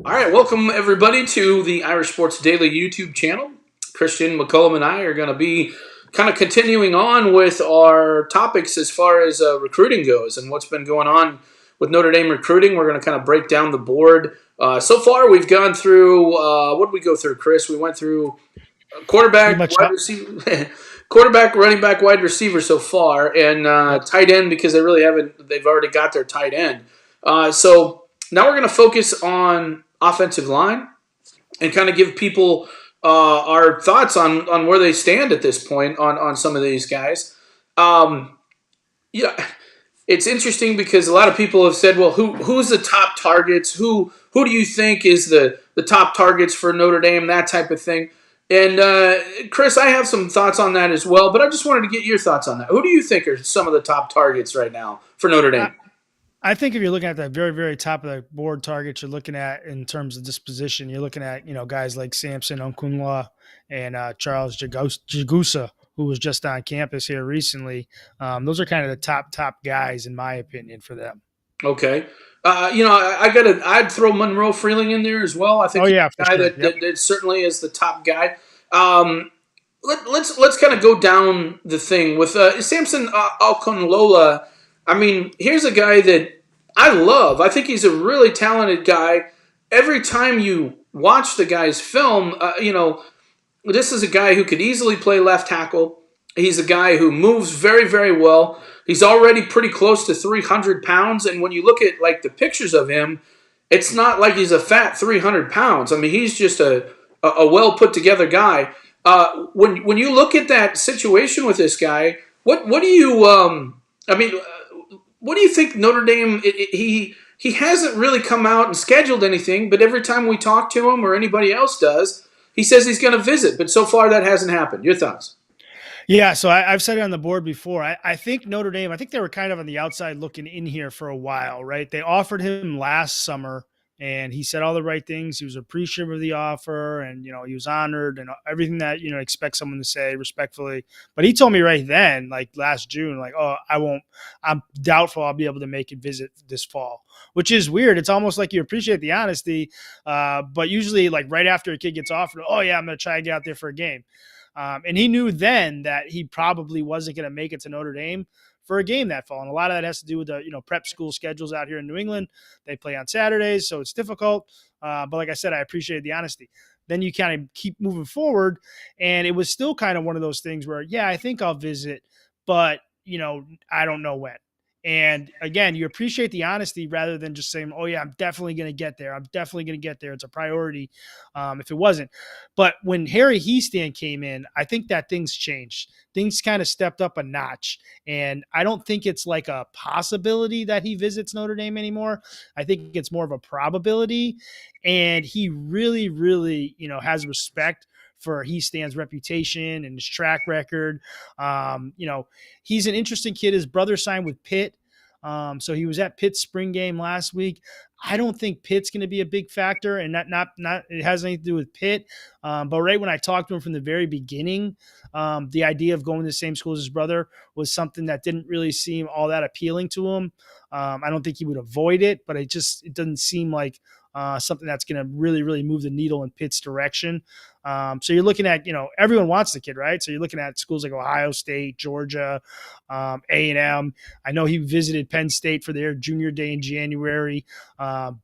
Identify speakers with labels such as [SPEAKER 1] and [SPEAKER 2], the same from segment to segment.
[SPEAKER 1] All right, welcome everybody to the Irish Sports Daily YouTube channel. Christian McCullum and I are going to be kind of continuing on with our topics as far as recruiting goes and what's been going on with Notre Dame recruiting. We're going to kind of break down the board. So far, we've gone through what did we go through, Chris? We went through
[SPEAKER 2] Pretty
[SPEAKER 1] quarterback,
[SPEAKER 2] much,
[SPEAKER 1] wide receiver, quarterback, running back, wide receiver so far, and
[SPEAKER 2] yep.
[SPEAKER 1] tight end because they really haven't. They've already got their tight end. So now we're going to focus on offensive line and kind of give people our thoughts on where they stand at this point on some of these guys. Um, yeah, it's interesting because a lot of people have said, well, who's the top targets? Who do you think is the top targets for Notre Dame? That type of thing. And Chris, I have some thoughts on that as well, but I just wanted to get your thoughts on that. Who do you think are some of the top targets right now for Notre
[SPEAKER 2] I,
[SPEAKER 1] Dame?
[SPEAKER 2] I think if you're looking at the very, very top of the board targets, you're looking at in terms of disposition, you're looking at guys like Samson Alcantar and Charles Jagusa, who was just on campus here recently. Those are kind of the top guys in my opinion for them.
[SPEAKER 1] Okay. I'd throw Monroe Freeling in there as well. I
[SPEAKER 2] Oh
[SPEAKER 1] think he's
[SPEAKER 2] yeah, for
[SPEAKER 1] a guy
[SPEAKER 2] sure.
[SPEAKER 1] that,
[SPEAKER 2] Yep.
[SPEAKER 1] that certainly is the top guy. Let's kind of go down the thing with Samson Alconlola. I mean, here's a guy that I love. I think he's a really talented guy. Every time you watch the guy's film, this is a guy who could easily play left tackle. He's a guy who moves very, very well. He's already pretty close to 300 pounds. And when you look at like the pictures of him, it's not like he's a fat 300 pounds. I mean, he's just a well put together guy. When you look at that situation with this guy, what do you I mean, what do you think Notre Dame? He hasn't really come out and scheduled anything, but every time we talk to him or anybody else does, he says he's going to visit. But so far, that hasn't happened. Your thoughts?
[SPEAKER 2] Yeah, so I've said it on the board before. I think Notre Dame, I think they were kind of on the outside looking in here for a while, right? They offered him last summer and he said all the right things. He was appreciative of the offer and, he was honored and everything that, expect someone to say respectfully. But he told me right then, like last June, like, oh, I'm doubtful I'll be able to make a visit this fall, which is weird. It's almost like you appreciate the honesty. But usually, like right after a kid gets offered, oh, yeah, I'm going to try to get out there for a game. And he knew then that he probably wasn't going to make it to Notre Dame for a game that fall. And a lot of that has to do with the prep school schedules out here in New England. They play on Saturdays, so it's difficult. But like I said, I appreciate the honesty. Then you kind of keep moving forward, and it was still kind of one of those things where, yeah, I think I'll visit, but I don't know when. And again, you appreciate the honesty rather than just saying, "Oh yeah, I'm definitely going to get there. I'm definitely going to get there. It's a priority." If it wasn't, but when Harry Heastand came in, I think that things changed. Things kind of stepped up a notch. And I don't think it's like a possibility that he visits Notre Dame anymore. I think it's more of a probability. And he really, really, has respect for Heastand's reputation and his track record. He's an interesting kid. His brother signed with Pitt. So he was at Pitt's spring game last week. I don't think Pitt's going to be a big factor, and not it has anything to do with Pitt. But right when I talked to him from the very beginning, the idea of going to the same school as his brother was something that didn't really seem all that appealing to him. I don't think he would avoid it, but it doesn't seem like something that's going to really, really move the needle in Pitt's direction. So you're looking at, everyone wants the kid, right? So you're looking at schools like Ohio State, Georgia, A&M. I know he visited Penn State for their junior day in January,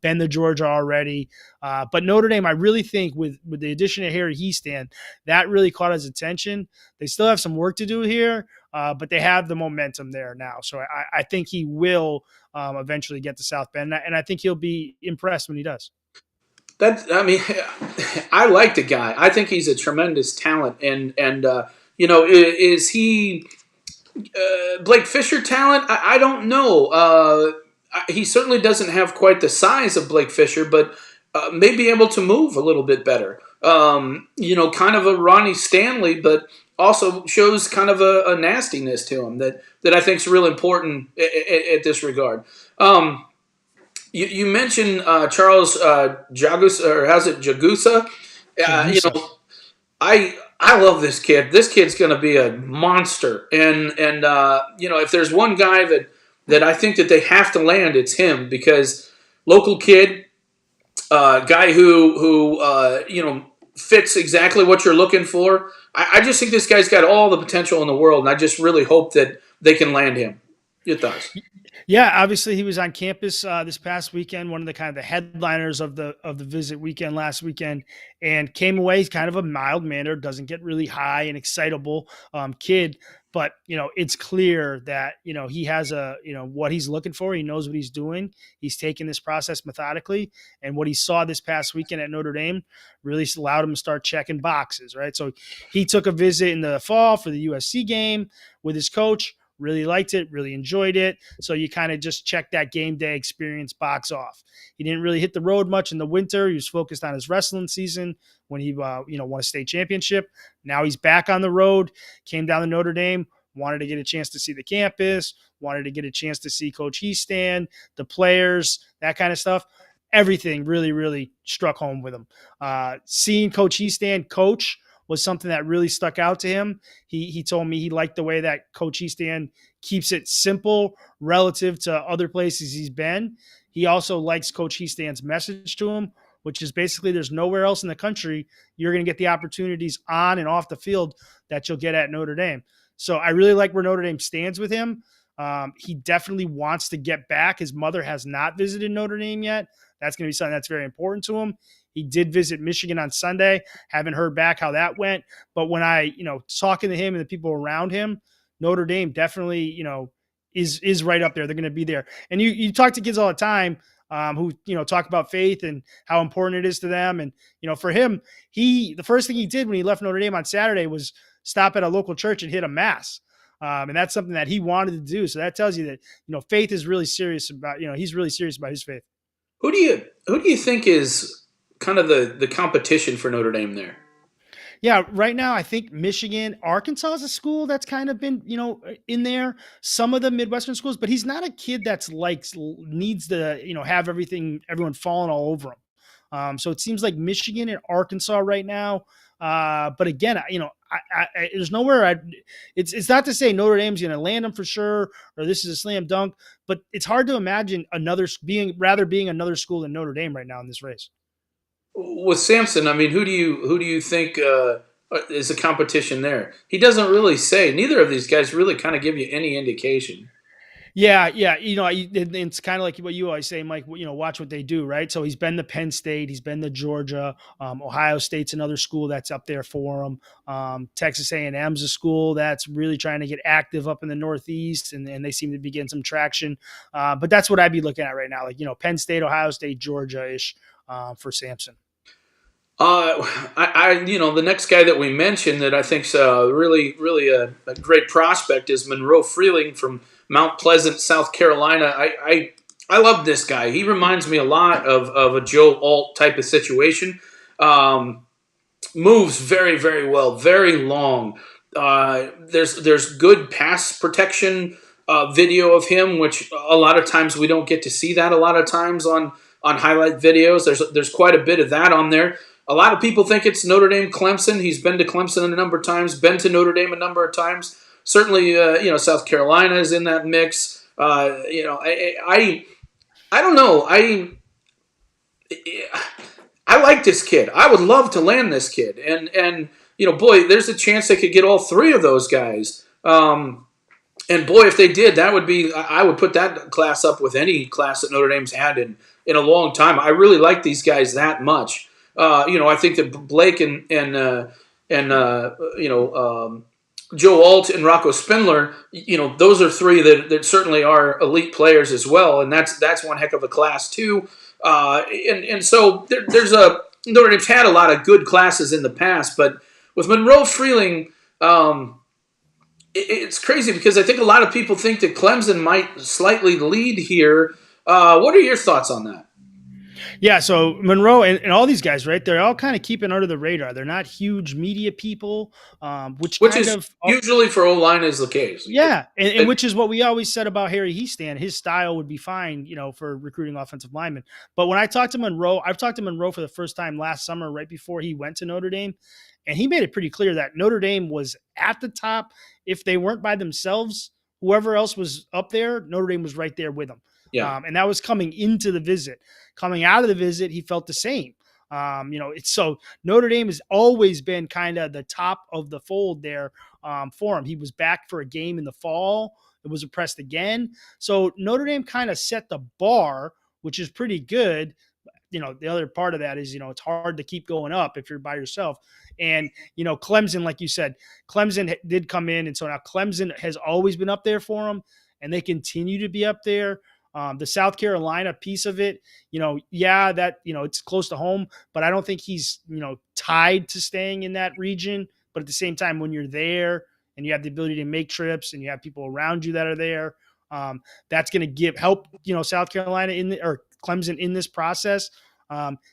[SPEAKER 2] been to Georgia already. But Notre Dame, I really think with the addition of Harry Heastand, that really caught his attention. They still have some work to do here, but they have the momentum there now. So I think he will eventually get to South Bend, and I think he'll be impressed when he does.
[SPEAKER 1] I mean, I like the guy. I think he's a tremendous talent, and is he Blake Fisher talent? I don't know. He certainly doesn't have quite the size of Blake Fisher, but may be able to move a little bit better. Kind of a Ronnie Stanley, but also shows kind of a nastiness to him that I think is real important at this regard. You mentioned Charles Jagus, or how's it, Jagusa? Uh, you
[SPEAKER 2] Jagusa.
[SPEAKER 1] know, I love this kid. This kid's going to be a monster, and if there's one guy that I think that they have to land, it's him because local kid. Guy who fits exactly what you're looking for. I just think this guy's got all the potential in the world, and I just really hope that they can land him. Your thoughts?
[SPEAKER 2] Yeah, obviously he was on campus this past weekend, one of the kind of the headliners of the visit weekend last weekend, and came away. He's kind of a mild mannered, doesn't get really high and excitable kid, but it's clear that he has a what he's looking for. He knows what he's doing. He's taking this process methodically, and what he saw this past weekend at Notre Dame really allowed him to start checking boxes. Right, so he took a visit in the fall for the USC game with his coach. Really liked it, really enjoyed it. So you kind of just check that game day experience box off. He didn't really hit the road much in the winter. He was focused on his wrestling season when he won a state championship. Now he's back on the road. Came down to Notre Dame. Wanted to get a chance to see the campus. Wanted to get a chance to see Coach Heastan, the players, that kind of stuff. Everything really, really struck home with him. Seeing Coach Heastan coach was something that really stuck out to him. He told me he liked the way that Coach Easton keeps it simple relative to other places he's been. He also likes Coach Easton's message to him, which is basically there's nowhere else in the country you're going to get the opportunities on and off the field that you'll get at Notre Dame. So I really like where Notre Dame stands with him. He definitely wants to get back. His mother has not visited Notre Dame yet. That's going to be something that's very important to him. He did visit Michigan on Sunday. Haven't heard back how that went. But when I, talking to him and the people around him, Notre Dame definitely, is right up there. They're going to be there. And you talk to kids all the time who, talk about faith and how important it is to them. And, for him, the first thing he did when he left Notre Dame on Saturday was stop at a local church and hit a mass. And that's something that he wanted to do. So that tells you that, faith is really serious about, he's really serious about his faith.
[SPEAKER 1] Who do you think is kind of the competition for Notre Dame there?
[SPEAKER 2] Yeah, right now I think Michigan, Arkansas is a school that's kind of been, in there. Some of the Midwestern schools, but he's not a kid that's like needs to, have everyone falling all over him. So it seems like Michigan and Arkansas right now. But again, there's nowhere. It's not to say Notre Dame's going to land him for sure, or this is a slam dunk. But it's hard to imagine being another school than Notre Dame right now in this race.
[SPEAKER 1] With Samson, I mean, who do you think is the competition there? He doesn't really say. Neither of these guys really kind of give you any indication.
[SPEAKER 2] Yeah, yeah. It's kind of like what you always say, Mike. Watch what they do, right? So he's been to Penn State, he's been to Georgia, Ohio State's another school that's up there for him. Texas A&M's a school that's really trying to get active up in the Northeast, and they seem to be getting some traction. But that's what I'd be looking at right now, like Penn State, Ohio State, Georgia ish for Samson.
[SPEAKER 1] The next guy that we mentioned that I think's really, really a great prospect is Monroe Fleming from Mount Pleasant, South Carolina. I love this guy. He reminds me a lot of a Joe Alt type of situation. Moves very, very well, very long. There's good pass protection video of him, which a lot of times we don't get to see that a lot of times on highlight videos. There's quite a bit of that on there. A lot of people think it's Notre Dame Clemson. He's been to Clemson a number of times, been to Notre Dame a number of times. Certainly, South Carolina is in that mix. I don't know. I like this kid. I would love to land this kid, and boy, there's a chance they could get all three of those guys. And boy, if they did, that would be. I would put that class up with any class that Notre Dame's had in a long time. I really like these guys that much. I think that Blake and Joe Alt and Rocco Spindler, those are three that certainly are elite players as well, and that's one heck of a class too. And so there's Notre Dame's had a lot of good classes in the past, but with Monroe Freeling, it's crazy because I think a lot of people think that Clemson might slightly lead here. What are your thoughts on that?
[SPEAKER 2] Yeah, so Monroe and all these guys, right? They're all kind of keeping under the radar. They're not huge media people, which kind
[SPEAKER 1] is
[SPEAKER 2] of
[SPEAKER 1] usually for O-line is the case.
[SPEAKER 2] Yeah, and which is what we always said about Harry Heastan. His style would be fine, for recruiting offensive linemen. But when I talked to Monroe, I've talked to Monroe for the first time last summer, right before he went to Notre Dame, and he made it pretty clear that Notre Dame was at the top. If they weren't by themselves, whoever else was up there, Notre Dame was right there with them.
[SPEAKER 1] Yeah.
[SPEAKER 2] And that was coming into the visit. Coming out of the visit, he felt the same. It's so Notre Dame has always been kind of the top of the fold there for him. He was back for a game in the fall. It was impressed again. So Notre Dame kind of set the bar, which is pretty good. The other part of that is, it's hard to keep going up if you're by yourself. And, Clemson, like you said, Clemson did come in. And so now Clemson has always been up there for him, and they continue to be up there. The South Carolina piece of it, that, it's close to home, but I don't think he's, tied to staying in that region. But at the same time, when you're there and you have the ability to make trips and you have people around you that are there, that's going to help, South Carolina or Clemson in this process.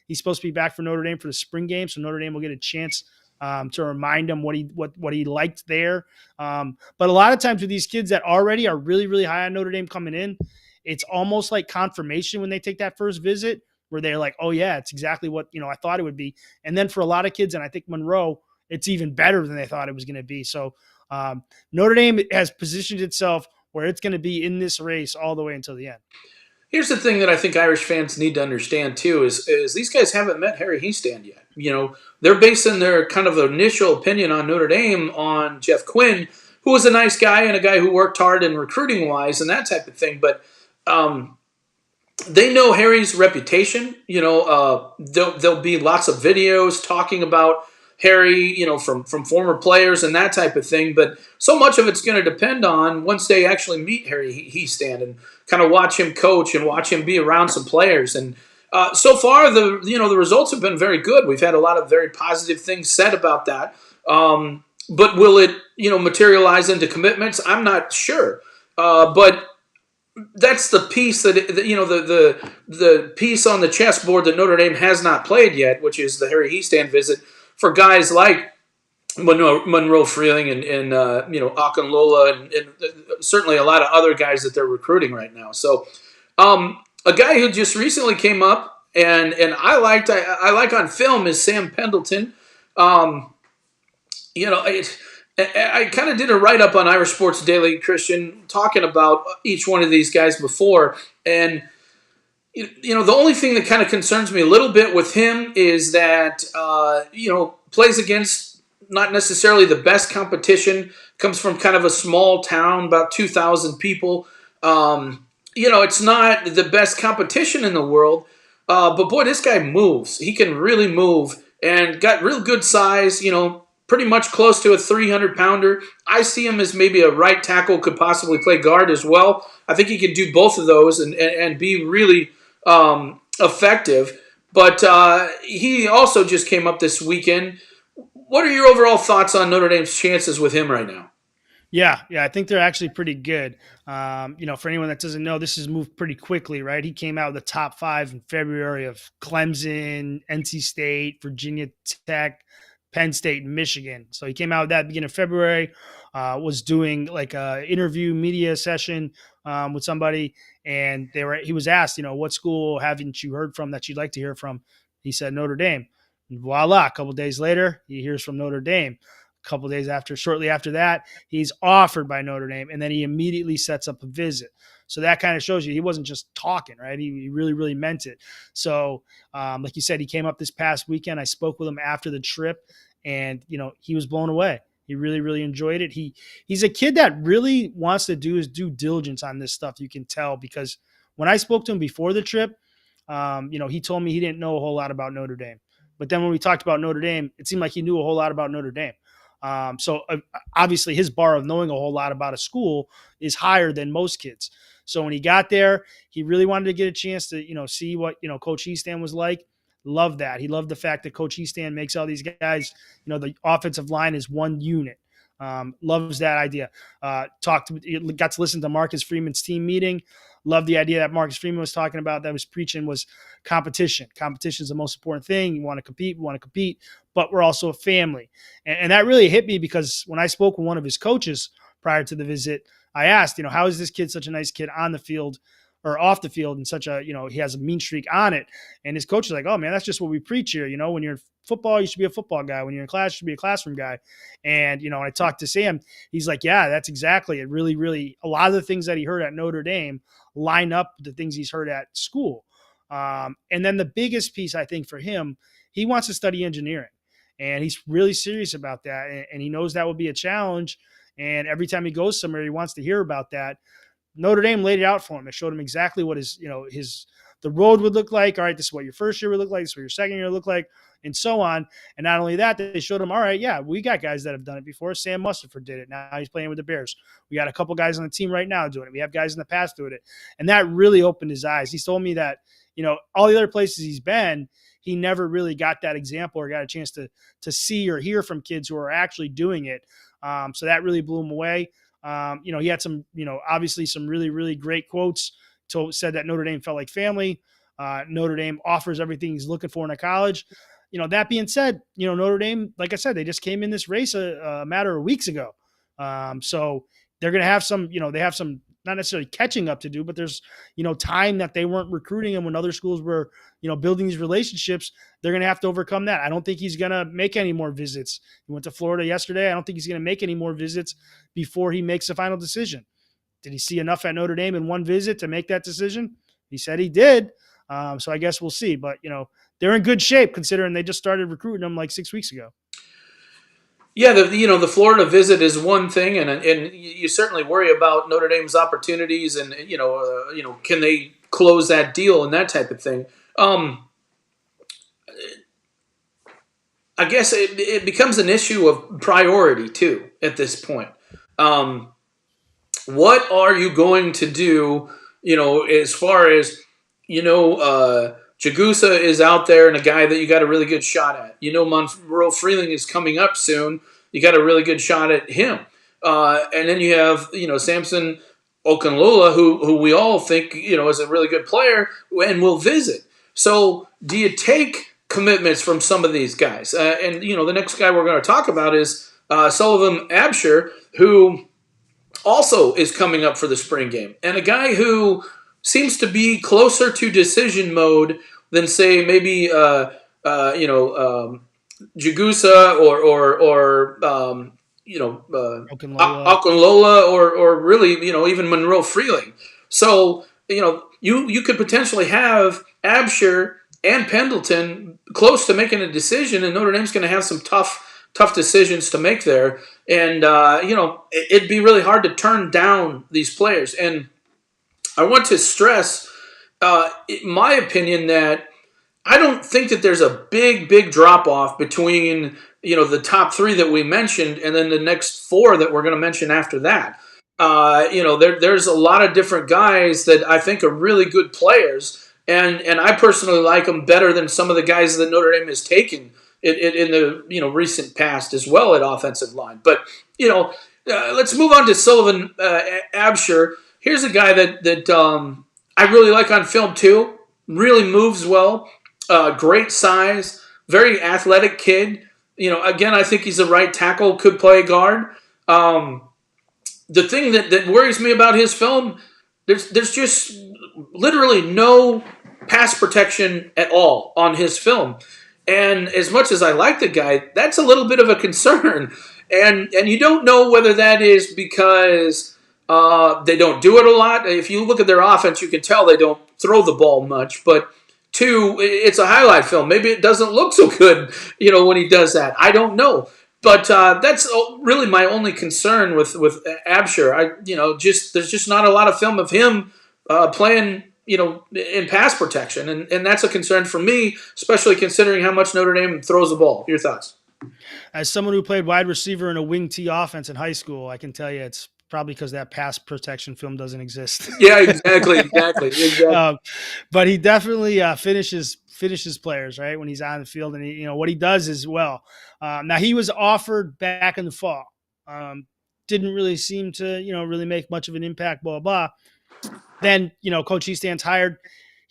[SPEAKER 2] He's supposed to be back for Notre Dame for the spring game, so Notre Dame will get a chance to remind him what he liked there. But a lot of times with these kids that already are really, really high on Notre Dame coming in, it's almost like confirmation when they take that first visit where they're like, oh yeah, it's exactly what, I thought it would be. And then for a lot of kids, and I think Monroe, it's even better than they thought it was going to be. So Notre Dame has positioned itself where it's going to be in this race all the way until the end.
[SPEAKER 1] Here's the thing that I think Irish fans need to understand too is these guys haven't met Harry Hiestand yet. They're basing their kind of initial opinion on Notre Dame on Jeff Quinn, who was a nice guy and a guy who worked hard in recruiting wise and that type of thing. But they know Harry's reputation. There'll be lots of videos talking about Harry, from former players and that type of thing. But so much of it's going to depend on once they actually meet Harry Hiestand and kind of watch him coach and watch him be around some players. And so far, the results have been very good. We've had a lot of very positive things said about that. But will it, materialize into commitments? I'm not sure. But that's the piece that the piece on the chessboard that Notre Dame has not played yet, which is the Harry Hiestand visit for guys like Monroe Fleming and Akinlola and certainly a lot of other guys that they're recruiting right now. So a guy who just recently came up and I like on film is Sam Pendleton. I kind of did a write-up on Irish Sports Daily, Christian, talking about each one of these guys before. And, the only thing that kind of concerns me a little bit with him is that, plays against not necessarily the best competition, comes from kind of a small town, about 2,000 people. It's not the best competition in the world. But, boy, this guy moves. He can really move and got real good size, pretty much close to a 300-pounder. I see him as maybe a right tackle, could possibly play guard as well. I think he can do both of those and be really effective. But he also just came up this weekend. What are your overall thoughts on Notre Dame's chances with him right now?
[SPEAKER 2] Yeah, I think they're actually pretty good. For anyone that doesn't know, this has moved pretty quickly, right? He came out of the top 5 in February of Clemson, NC State, Virginia Tech, Penn State, and Michigan. So he came out at that beginning of February, was doing like a interview media session with somebody, and he was asked, what school haven't you heard from that you'd like to hear from? He said Notre Dame. And voila, a couple of days later, he hears from Notre Dame. A couple of days shortly after that, he's offered by Notre Dame, and then he immediately sets up a visit. So that kind of shows you he wasn't just talking, right? He really, really meant it. So, like you said, he came up this past weekend. I spoke with him after the trip, and he was blown away. He really, really enjoyed it. He's a kid that really wants to do his due diligence on this stuff. You can tell because when I spoke to him before the trip, he told me he didn't know a whole lot about Notre Dame. But then when we talked about Notre Dame, it seemed like he knew a whole lot about Notre Dame. So obviously his bar of knowing a whole lot about a school is higher than most kids. So when he got there, he really wanted to get a chance to, see what, Coach Hiestand was like. Loved that. He loved the fact that Coach Hiestand makes all these guys, the offensive line is one unit. Loves that idea. Got to listen to Marcus Freeman's team meeting. Loved the idea that Marcus Freeman was talking about, that was preaching, was competition. Competition is the most important thing. You want to compete, but we're also a family. And that really hit me because when I spoke with one of his coaches prior to the visit, I asked, how is this kid such a nice kid on the field? or off the field in such a, he has a mean streak on it. And his coach is like, oh man, that's just what we preach here. When you're in football, you should be a football guy. When you're in class, you should be a classroom guy. And, when I talked to Sam, he's like, yeah, that's exactly it. Really, really, a lot of the things that he heard at Notre Dame line up with the things he's heard at school. And then the biggest piece, I think, for him, he wants to study engineering. And he's really serious about that. And he knows that will be a challenge. And every time he goes somewhere, he wants to hear about that. Notre Dame laid it out for him. It showed him exactly what the road would look like. All right, this is what your first year would look like. This is what your second year would look like, and so on. And not only that, they showed him, all right, yeah, we got guys that have done it before. Sam Mustipher did it. Now he's playing with the Bears. We got a couple guys on the team right now doing it. We have guys in the past doing it. And that really opened his eyes. He's told me that, all the other places he's been, he never really got that example or got a chance to see or hear from kids who are actually doing it. So that really blew him away. He had some, obviously some really, really great quotes. Said that Notre Dame felt like family. Notre Dame offers everything he's looking for in a college. That being said, Notre Dame, like I said, they just came in this race a matter of weeks ago. So they're going to have some, they have some, not necessarily catching up to do, but there's, time that they weren't recruiting him when other schools were, building these relationships. They're going to have to overcome that. I don't think he's going to make any more visits. He went to Florida yesterday. I don't think he's going to make any more visits before he makes a final decision. Did he see enough at Notre Dame in one visit to make that decision? He said he did. So I guess we'll see. But, they're in good shape considering they just started recruiting him like 6 weeks ago.
[SPEAKER 1] Yeah, the Florida visit is one thing, and you certainly worry about Notre Dame's opportunities, and can they close that deal and that type of thing. I guess it becomes an issue of priority too at this point. What are you going to do? As far as Jagusa is out there and a guy that you got a really good shot at. Monroe Fleming is coming up soon. You got a really good shot at him. And then you have, Samson Alcantar, who we all think, is a really good player and will visit. So do you take commitments from some of these guys? And the next guy we're going to talk about is Sullivan Abshire, who also is coming up for the spring game. And a guy who seems to be closer to decision mode than, say, maybe Jagusa or Akinlola or really even Monroe Fleming. So you could potentially have Abshire and Pendleton close to making a decision, and Notre Dame's going to have some tough decisions to make there. And it'd be really hard to turn down these players. And I want to stress, in my opinion, that I don't think that there's a big drop-off between, the top three that we mentioned and then the next four that we're going to mention after that. There's a lot of different guys that I think are really good players, and I personally like them better than some of the guys that Notre Dame has taken in the recent past as well at offensive line. But, let's move on to Sullivan Abshire. Here's a guy that I really like on film too. Really moves well. Great size. Very athletic kid. Again, I think he's a right tackle. Could play guard. The thing that worries me about his film, there's just literally no pass protection at all on his film. And as much as I like the guy, that's a little bit of a concern. And you don't know whether that is because they don't do it a lot. If you look at their offense, you can tell they don't throw the ball much. But two, it's a highlight film. Maybe it doesn't look so good, when he does that. I don't know. But that's really my only concern with Abshire. There's just not a lot of film of him playing, in pass protection. And that's a concern for me, especially considering how much Notre Dame throws the ball. Your thoughts?
[SPEAKER 2] As someone who played wide receiver in a wing T offense in high school, I can tell you it's probably because that pass protection film doesn't exist.
[SPEAKER 1] Yeah, exactly.
[SPEAKER 2] But he definitely finishes players, right, when he's on the field, and what he does is well. Now he was offered back in the fall. Didn't really seem to really make much of an impact. Blah blah. Then Coach Eastand's hired.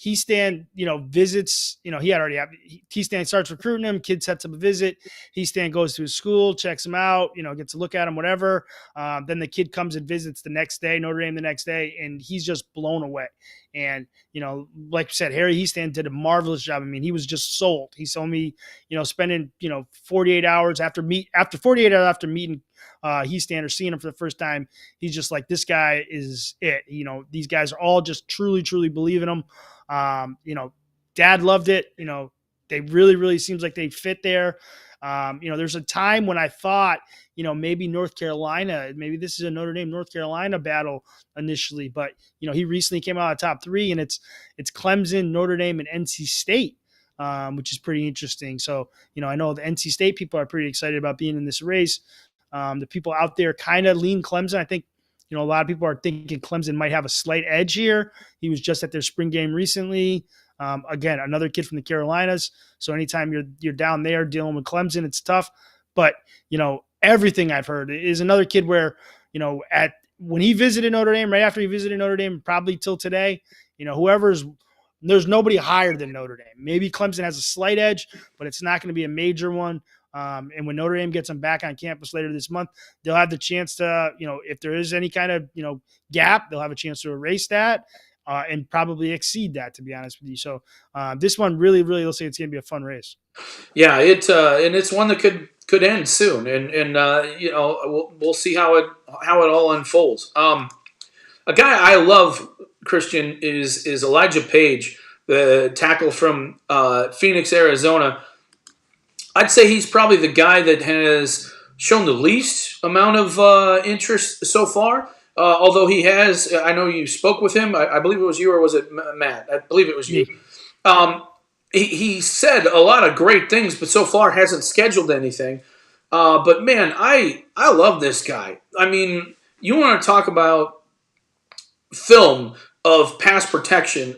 [SPEAKER 2] Heastan, visits, he had already have Heastan starts recruiting him, kid sets up a visit, Heastan goes to his school, checks him out, gets to look at him, whatever. Then the kid comes and visits the next day, Notre Dame the next day, and he's just blown away. And, like you said, Harry Heastan did a marvelous job. I mean, he was just sold. He told me, spending, 48 hours after meeting Heastan or seeing him for the first time, he's just like, this guy is it. These guys are all just truly, truly believe in him. Dad loved it. They really, really seems like they fit there. There's a time when I thought, maybe North Carolina, maybe this is a Notre Dame North Carolina battle initially, but he recently came out of top 3, and it's Clemson, Notre Dame, and NC State, which is pretty interesting. So, I know the NC State people are pretty excited about being in this race. The people out there kind of lean Clemson. I think, a lot of people are thinking Clemson might have a slight edge here. He was just at their spring game recently. Again, another kid from the Carolinas. So anytime you're down there dealing with Clemson, it's tough. But, everything I've heard is another kid where, when he visited Notre Dame, right after he visited Notre Dame, probably till today, there's nobody higher than Notre Dame. Maybe Clemson has a slight edge, but it's not going to be a major one. And when Notre Dame gets them back on campus later this month, they'll have the chance to, if there is any kind of, gap, they'll have a chance to erase that and probably exceed that, to be honest with you. So this one really, really looks like it's going to be a fun race.
[SPEAKER 1] Yeah, and it's one that could end soon, and we'll see how it all unfolds. A guy I love, Christian, is Elijah Page, the tackle from Phoenix, Arizona. I'd say he's probably the guy that has shown the least amount of interest so far. Although he has, I know you spoke with him. I believe it was you, or was it Matt? I believe it was you. He said a lot of great things, but so far hasn't scheduled anything. But man, I love this guy. I mean, you want to talk about film of pass protection.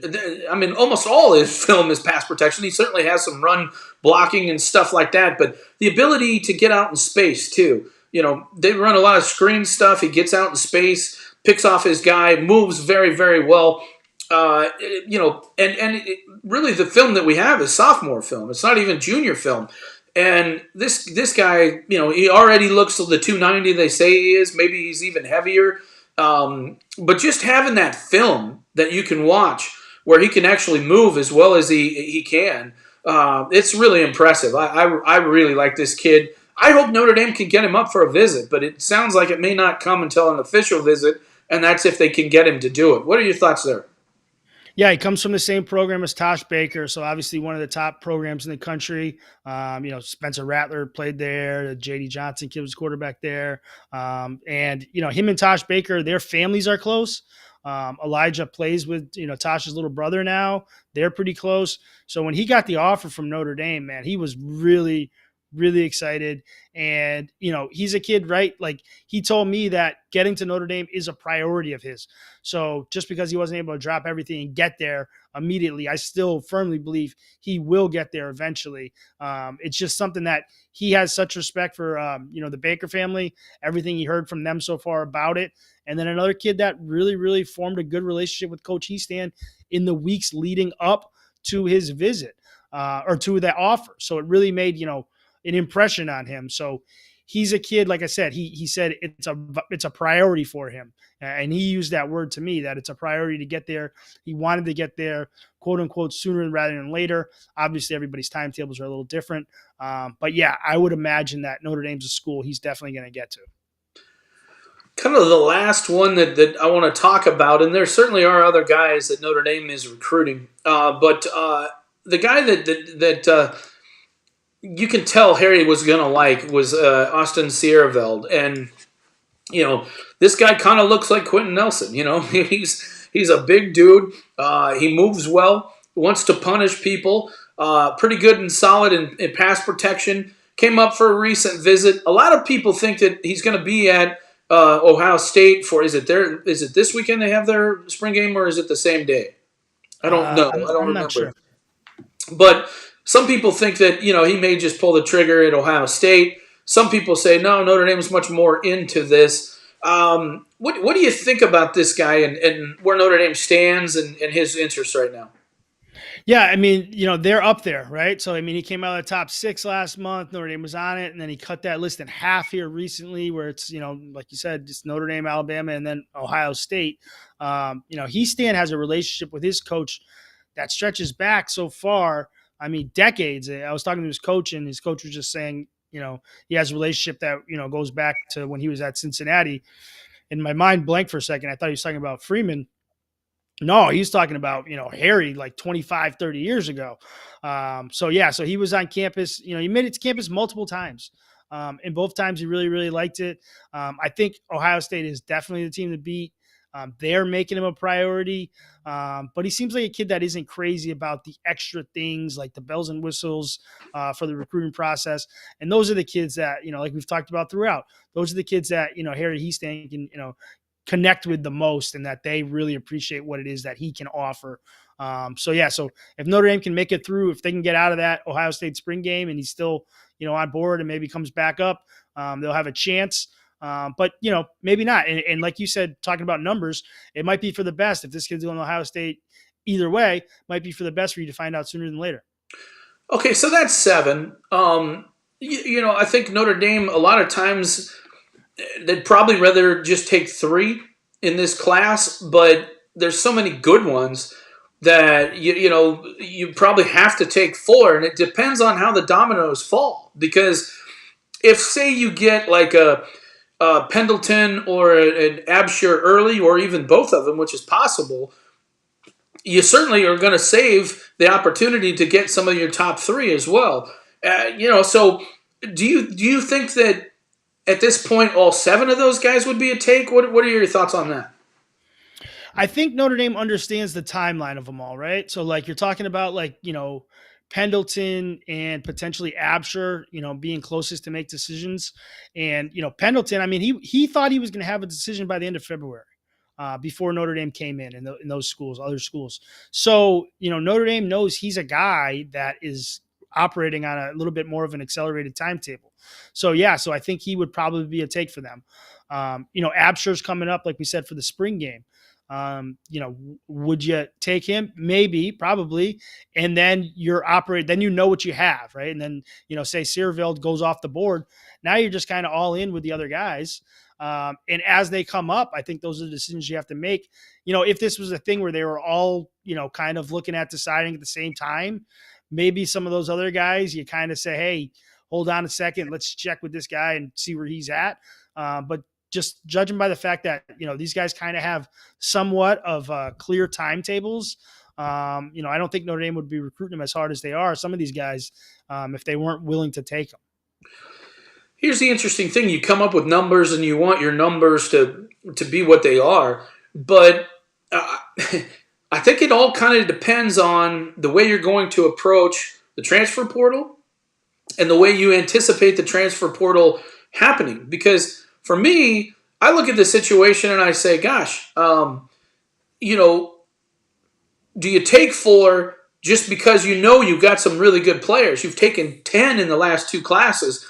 [SPEAKER 1] I mean, almost all his film is pass protection. He certainly has some run blocking and stuff like that, but the ability to get out in space too. They run a lot of screen stuff. He gets out in space, picks off his guy, moves very, very well. And really the film that we have is sophomore film. It's not even junior film. And this guy, he already looks to the 290 they say he is. Maybe he's even heavier. But just having that film that you can watch where he can actually move as well as he can, it's really impressive. I really like this kid. I hope Notre Dame can get him up for a visit, but it sounds like it may not come until an official visit, and that's if they can get him to do it. What are your thoughts there?
[SPEAKER 2] Yeah, he comes from the same program as Tosh Baker, so obviously one of the top programs in the country. Spencer Rattler played there. J.D. Johnson kid was quarterback there. And him and Tosh Baker, their families are close. Elijah plays with, Tosh's little brother now. They're pretty close. So when he got the offer from Notre Dame, man, he was really, really excited. And, he's a kid, right? Like, he told me that getting to Notre Dame is a priority of his. So just because he wasn't able to drop everything and get there immediately, I still firmly believe he will get there eventually. It's just something that he has such respect for, the Baker family, everything he heard from them so far about it. And then another kid that really, really formed a good relationship with Coach Heastan in the weeks leading up to his visit or to that offer. So it really made, an impression on him. So he's a kid, like I said, he said it's a priority for him. And he used that word to me, that it's a priority to get there. He wanted to get there, quote unquote, sooner rather than later. Obviously, everybody's timetables are a little different. But yeah, I would imagine that Notre Dame's a school he's definitely going to get to.
[SPEAKER 1] Kind of the last one that I want to talk about, and there certainly are other guys that Notre Dame is recruiting, but the guy that you can tell Harry was going to like was Austin Sierraveld. And, this guy kind of looks like Quentin Nelson. He's a big dude. He moves well, wants to punish people, pretty good and solid in pass protection. Came up for a recent visit. A lot of people think that he's going to be at Ohio State for, is it this weekend they have their spring game, or is it the same day? I don't know. I don't remember. Not sure. But some people think that, he may just pull the trigger at Ohio State. Some people say, no, Notre Dame is much more into this. What do you think about this guy and where Notre Dame stands and his interest right now?
[SPEAKER 2] Yeah, I mean, they're up there, right? So, I mean, he came out of the top 6 last month. Notre Dame was on it, and then he cut that list in half here recently, where it's, like you said, just Notre Dame, Alabama, and then Ohio State. He has a relationship with his coach that stretches back so far. I mean, decades. I was talking to his coach, and his coach was just saying, he has a relationship that goes back to when he was at Cincinnati. And my mind blanked for a second. I thought he was talking about Freeman. No, he's talking about, Harry like 25, 30 years ago. So he was on campus, he made it to campus multiple times. And both times he really, really liked it. I think Ohio State is definitely the team to beat. They're making him a priority. But he seems like a kid that isn't crazy about the extra things like the bells and whistles for the recruiting process. And those are the kids that, like we've talked about throughout, those are the kids that, Harry Hiestand can, connect with the most, and that they really appreciate what it is that he can offer. So if Notre Dame can make it through, if they can get out of that Ohio State spring game and he's still, on board and maybe comes back up, they'll have a chance. But maybe not. And like you said, talking about numbers, it might be for the best. If this kid's going to Ohio State, either way, might be for the best for you to find out sooner than later.
[SPEAKER 1] Okay, so that's 7. I think Notre Dame, a lot of times, they'd probably rather just take 3 in this class, but there's so many good ones that you probably have to take 4, and it depends on how the dominoes fall. Because if, say, you get like a Pendleton or an Abshire early, or even both of them, which is possible, you certainly are going to save the opportunity to get some of your top 3 as well. So do you think that at this point, all 7 of those guys would be a take? What are your thoughts on that?
[SPEAKER 2] I think Notre Dame understands the timeline of them all, right? So, like, you're talking about, like, Pendleton and potentially Abshire, being closest to make decisions. And, Pendleton, I mean, he thought he was going to have a decision by the end of February. Before Notre Dame came in those schools, other schools. So, Notre Dame knows he's a guy that is operating on a little bit more of an accelerated timetable. So I think he would probably be a take for them. Abshire's coming up, like we said, for the spring game. Would you take him? Maybe, probably. And then then you know what you have, right? And then, say Sierraveld goes off the board. Now you're just kind of all in with the other guys. And as they come up, I think those are the decisions you have to make. If this was a thing where they were all, kind of looking at deciding at the same time, maybe some of those other guys, you kind of say, hey, hold on a second, let's check with this guy and see where he's at. But just judging by the fact that, these guys kind of have somewhat of clear timetables, I don't think Notre Dame would be recruiting them as hard as they are, some of these guys, if they weren't willing to take them.
[SPEAKER 1] Here's the interesting thing. You come up with numbers and you want your numbers to be what they are. But I think it all kind of depends on the way you're going to approach the transfer portal and the way you anticipate the transfer portal happening. Because for me, I look at the situation and I say, gosh, do you take 4 just because you've got some really good players? You've taken 10 in the last 2 classes.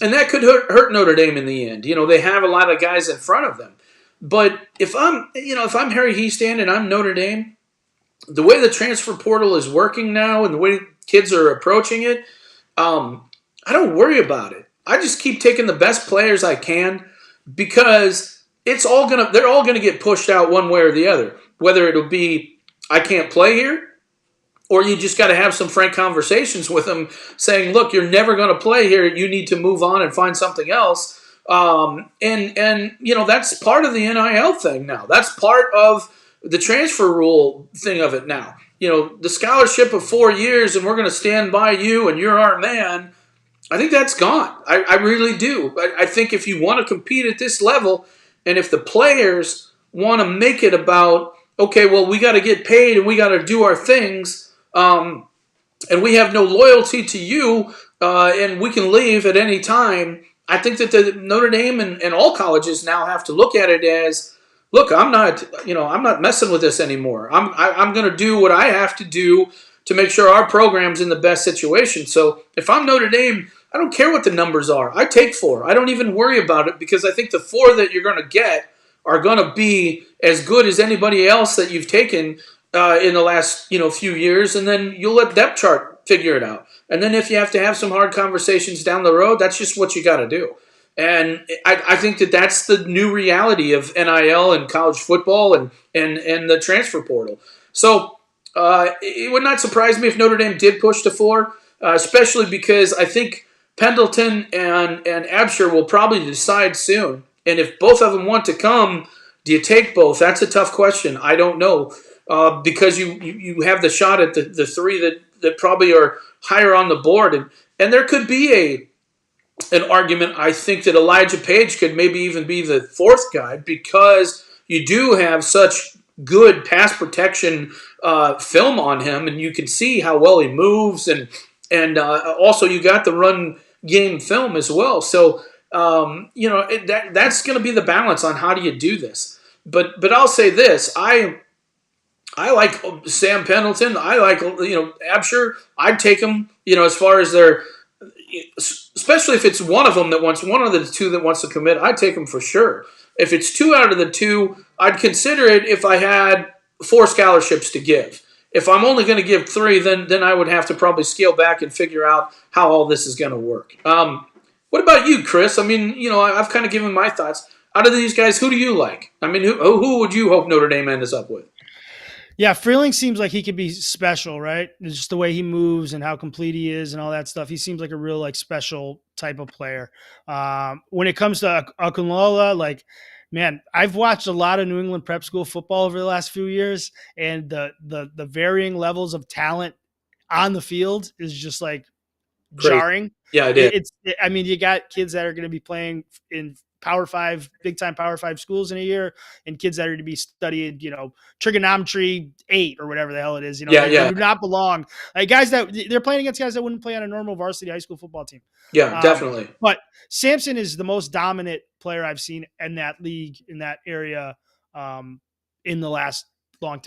[SPEAKER 1] And that could hurt Notre Dame in the end. They have a lot of guys in front of them. But if I'm Harry Hiestand and I'm Notre Dame, the way the transfer portal is working now and the way kids are approaching it, I don't worry about it. I just keep taking the best players I can, because they're all gonna get pushed out one way or the other. Whether it'll be, I can't play here, or you just got to have some frank conversations with them saying, look, you're never going to play here. You need to move on and find something else. And that's part of the NIL thing now. That's part of the transfer rule thing of it now. The scholarship of 4 years and we're going to stand by you and you're our man, I think that's gone. I really do. I think if you want to compete at this level, and if the players want to make it about, okay, well, we got to get paid and we got to do our things, and we have no loyalty to you, and we can leave at any time, I think that the Notre Dame and all colleges now have to look at it as, look, I'm not messing with this anymore. I'm going to do what I have to do to make sure our program's in the best situation. So if I'm Notre Dame, I don't care what the numbers are. I take 4. I don't even worry about it, because I think the 4 that you're going to get are going to be as good as anybody else that you've taken in the last few years, and then you'll let depth chart figure it out. And then if you have to have some hard conversations down the road, that's just what you got to do. And I think that that's the new reality of NIL and college football and the transfer portal. So it would not surprise me if Notre Dame did push to 4, especially because I think Pendleton and Abshire will probably decide soon. And if both of them want to come, do you take both? That's a tough question. I don't know. Because you have the shot at the 3 that probably are higher on the board. And there could be an argument, I think, that Elijah Page could maybe even be the 4th guy because you do have such good pass protection film on him, and you can see how well he moves, and also you got the run game film as well. So that's going to be the balance on how do you do this. But I'll say this: I like Sam Pendleton. I like Abshire. I'd take them. As far as their, especially if it's one of them that wants one of the 2 that wants to commit, I'd take them for sure. If it's 2 out of the 2, I'd consider it if I had 4 scholarships to give. If I'm only going to give 3, then I would have to probably scale back and figure out how all this is going to work. What about you, Chris? I mean, I've kind of given my thoughts. Out of these guys, who do you like? I mean, who would you hope Notre Dame ends up with?
[SPEAKER 2] Yeah, Freeling seems like he could be special, right? It's just the way he moves and how complete he is and all that stuff. He seems like a real special type of player. When it comes to Akunlola, man, I've watched a lot of New England prep school football over the last few years, and the varying levels of talent on the field is just jarring.
[SPEAKER 1] Yeah, I did.
[SPEAKER 2] You got kids that are going to be playing in Power 5, big time Power 5 schools in a year, and kids that are to be studied, trigonometry 8 or whatever the hell it is. They do not belong. Guys that they're playing against guys that wouldn't play on a normal varsity high school football team.
[SPEAKER 1] Yeah, definitely.
[SPEAKER 2] But Samson is the most dominant player I've seen in that league, in that area, in the last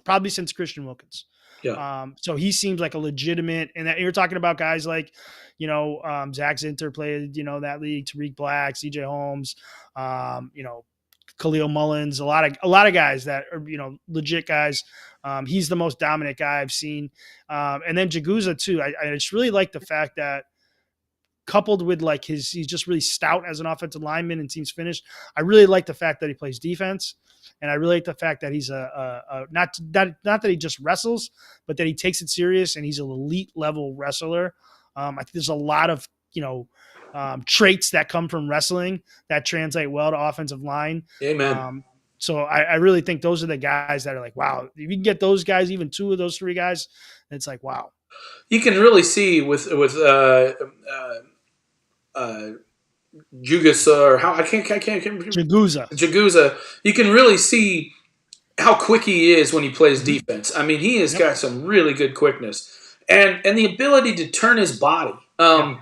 [SPEAKER 2] probably since Christian Wilkins.
[SPEAKER 1] Yeah.
[SPEAKER 2] So he seems like a legitimate, and that you're talking about guys like, Zach Zinter played, that league, Tariq Black, CJ Holmes, Khalil Mullins, a lot of guys that are, legit guys. He's the most dominant guy I've seen. And then Jaguza too. I just really like the fact that, coupled with he's just really stout as an offensive lineman and seems finished. I really like the fact that he plays defense, and I really like the fact that he's not that he just wrestles, but that he takes it serious and he's an elite level wrestler. I think there's a lot of traits that come from wrestling that translate well to offensive line.
[SPEAKER 1] Amen.
[SPEAKER 2] So I really think those are the guys that are wow. If you can get those guys, even 2 of those 3 guys, it's wow.
[SPEAKER 1] You can really see with Jaguza, or how I can't Jaguza. You can really see how quick he is when he plays defense. I mean, he has got some really good quickness and the ability to turn his body. A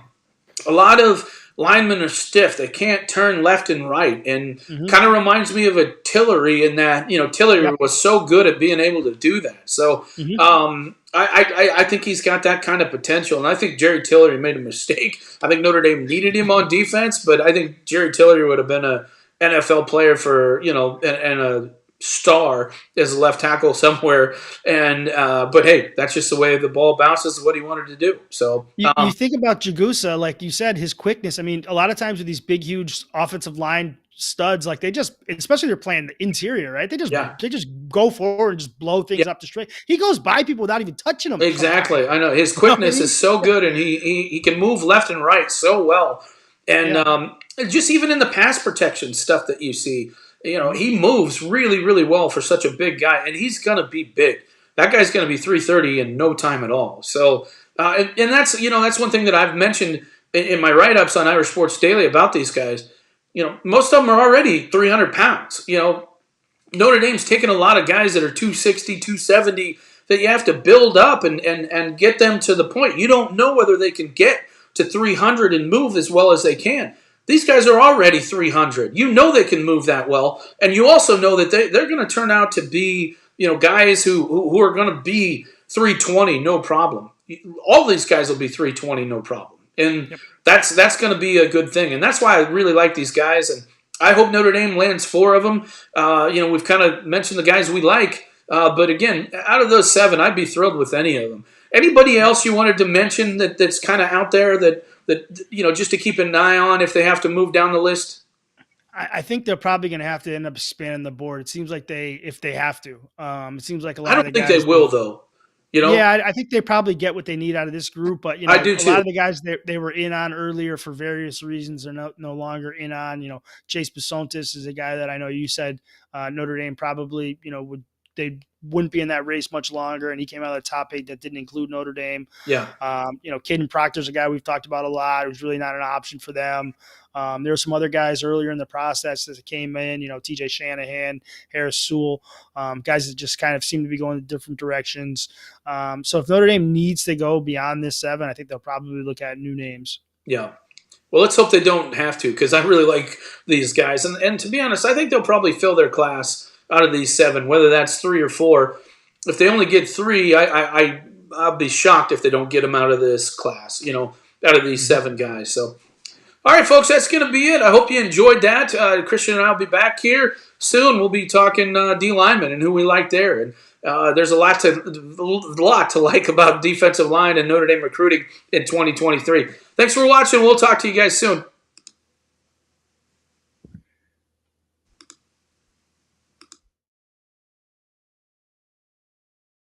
[SPEAKER 1] lot of linemen are stiff; they can't turn left and right, and kind of reminds me of a Tillery in that Tillery was so good at being able to do that. So I think he's got that kind of potential, and I think Jerry Tillery made a mistake. I think Notre Dame needed him on defense, but I think Jerry Tillery would have been a NFL player for and a star as a left tackle somewhere. And but hey, that's just the way the ball bounces. What he wanted to do. So
[SPEAKER 2] you think about Jaguza, like you said, his quickness. I mean, a lot of times with these big, huge offensive line studs, they just, especially they're playing the interior, right? They just go forward and just blow things up the straight. He goes by people without even touching them.
[SPEAKER 1] Exactly. I know his quickness is so good, and he can move left and right so well. And just even in the pass protection stuff that you see, he moves really, really well for such a big guy, and he's going to be big. That guy's going to be 330 in no time at all. So, and that's, that's one thing that I've mentioned in my write-ups on Irish Sports Daily about these guys. Most of them are already 300 pounds. Notre Dame's taking a lot of guys that are 260, 270 that you have to build up and get them to the point. You don't know whether they can get to 300 and move as well as they can. These guys are already 300. You know they can move that well, and you also know that they're going to turn out to be guys who are going to be 320, no problem. All these guys will be 320, no problem. And that's going to be a good thing. And that's why I really like these guys. And I hope Notre Dame lands 4 of them. We've kind of mentioned the guys we like. But again, out of those 7, I'd be thrilled with any of them. Anybody else you wanted to mention that's kind of out there that just to keep an eye on if they have to move down the list?
[SPEAKER 2] I think they're probably going to have to end up expanding the board. It seems like if they have to. It seems like a
[SPEAKER 1] I
[SPEAKER 2] lot of
[SPEAKER 1] don't
[SPEAKER 2] the
[SPEAKER 1] think they
[SPEAKER 2] guys.
[SPEAKER 1] will, though.
[SPEAKER 2] Yeah, I think they probably get what they need out of this group, but
[SPEAKER 1] I do
[SPEAKER 2] a lot
[SPEAKER 1] too.
[SPEAKER 2] of the guys they were in on earlier for various reasons are no longer in on. Chase Bisontis is a guy that I know you said Notre Dame probably they wouldn't be in that race much longer, and he came out of the top 8 that didn't include Notre Dame.
[SPEAKER 1] Yeah.
[SPEAKER 2] Caden Proctor's a guy we've talked about a lot. It was really not an option for them. There were some other guys earlier in the process that came in, TJ Shanahan, Harris Sewell, guys that just kind of seem to be going in different directions. So if Notre Dame needs to go beyond this 7, I think they'll probably look at new names.
[SPEAKER 1] Yeah. Well, let's hope they don't have to, because I really like these guys. And to be honest, I think they'll probably fill their class out of these 7, whether that's 3 or 4. If they only get 3, I'll be shocked if they don't get them out of this class, out of these 7 guys. So, all right, folks, that's going to be it. I hope you enjoyed that. Christian and I will be back here soon. We'll be talking D linemen and who we like there. And there's a lot to like about defensive line and Notre Dame recruiting in 2023. Thanks for watching. We'll talk to you guys soon.